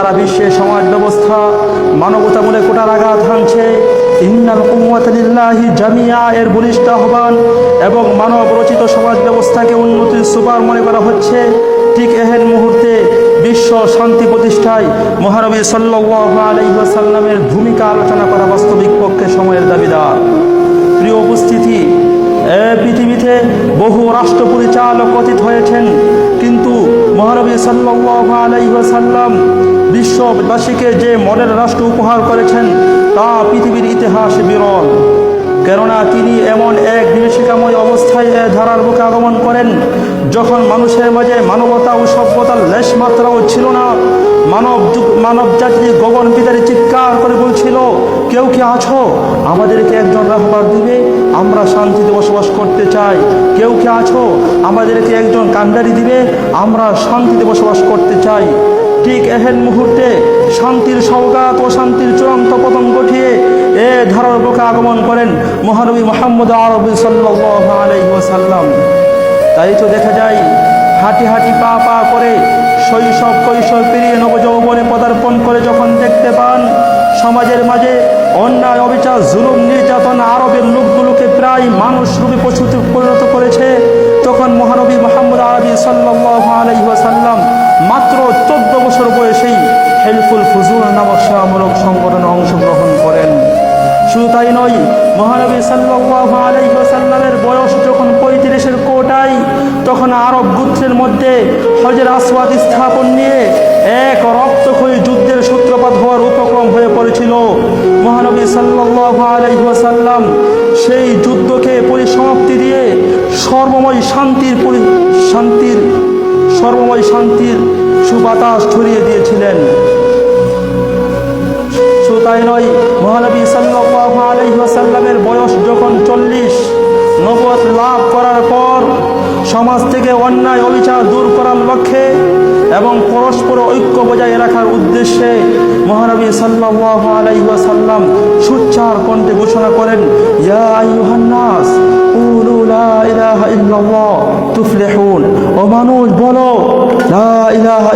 সারা বিশ্বে সমাজ ব্যবস্থা মানবতামূলক কুঠারাঘাত হানছে। ইন্নাল কুওয়াতা লিল্লাহি জামিয়া এর বলিষ্ঠ আহ্বান এবং মানব রচিত সমাজ ব্যবস্থাকে উন্নতির সুপার মনে করা হচ্ছে। ঠিক এহেন মুহূর্তে বিশ্ব শান্তি প্রতিষ্ঠায় মহানবী সাল্লাল্লাহু আলাইহি ওয়াসাল্লামের ভূমিকা আলোচনা করা বাস্তবিক পক্ষে সময়ের দাবিদার। প্রিয় উপস্থিতি, পৃথিবীতে বহু রাষ্ট্র পরিচালক অতীত হয়েছেন, কিন্তু মহানবী সাল্লাল্লাহু আলাইহি ওয়াসাল্লাম বিশ্ববাসীকে যে মডেল রাষ্ট্র উপহার করেছেন তা পৃথিবীর ইতিহাসে বিরল। কেননা তিনি এমন এক বিভীষিকাময় অবস্থায় ধারার বুকে আগমন করেন যখন মানুষের মাঝে মানবতা ও সভ্যতার লেশ মাত্রাও ছিল না। মানব জাতি গগন পিতারে চিৎকার করে বলছিল, কেউ কি আছো, আমাদেরকে একজন রাহবার দিবে, আমরা শান্তিতে বসবাস করতে চাই। কেউ কি আছো, আমাদেরকে একজন কান্ডারি দিবে, আমরা শান্তিতে বসবাস করতে চাই। ঠিক এহেন মুহূর্তে শান্তির সওগাত ও শান্তির চূড়ান্ত পতন ঘটিয়ে ধারার বুকে আগমন করেন মহানবী মুহাম্মদ আরবি সাল্লাল্লাহু আলাইহি ওয়াসাল্লাম। তাই তো দেখা যায় হাঁটি হাঁটি পা পা করে শৈশব কৈশোর পেরিয়ে নবযৌবনে পদার্পণ করে যখন দেখতে পান সমাজের মাঝে অন্যায় অবিচার জুলুম নির্যাতন আরবের লোকগুলোকে প্রায় মানুষ রূপে পশুতে পরিণত করেছে, তখন মহানবী মুহাম্মদ আরবি সাল্লাল্লাহু আলাইহি ওয়াসাল্লাম মাত্র 14 বছর বয়সেই হেলফুল ফুজুল নামক সেবামূলক সংগঠনে অংশগ্রহণ করেন। শুধু তাই নয়, মহানবী সাল্লাল্লাহু আলাইহি ওয়াসাল্লামের বয়স যখন 35-এর কোটায়, তখন আরব গোত্রের মধ্যে হজর আসওয়াদ স্থাপন নিয়ে এক রক্তক্ষয়ী যুদ্ধের সূত্রপাত হওয়ার উপক্রম হয়ে পড়েছিল। মহানবী সাল্লাল্লাহু আলাইহি ওয়াসাল্লাম সেই যুদ্ধকে পরিসমাপ্তি দিয়ে সর্বময় শান্তির সুবাতাস ছড়িয়ে দিয়েছিলেন। শুধু তাই নয়, মহানবী সাল্লাল্লাহু আলাইহি ওয়াসাল্লামের বয়স যখন 40, নবুয়ত লাভ করার পর সমাজ থেকে অন্যায় অবিচার দূর করার লক্ষ্যে এবং পরস্পর ঐক্য বজায় রাখার উদ্দেশ্যে মহানবী সাল্লাল্লাহু আলাইহি ওয়াসাল্লাম সুচ্চার কণ্ঠে ঘোষণা করেন, ইয়া আইয়ুহান নাস কুলু লা ইলাহা ইল্লাল্লাহ তুফলিহুন। ও মানুষ, বলো লা ইলাহা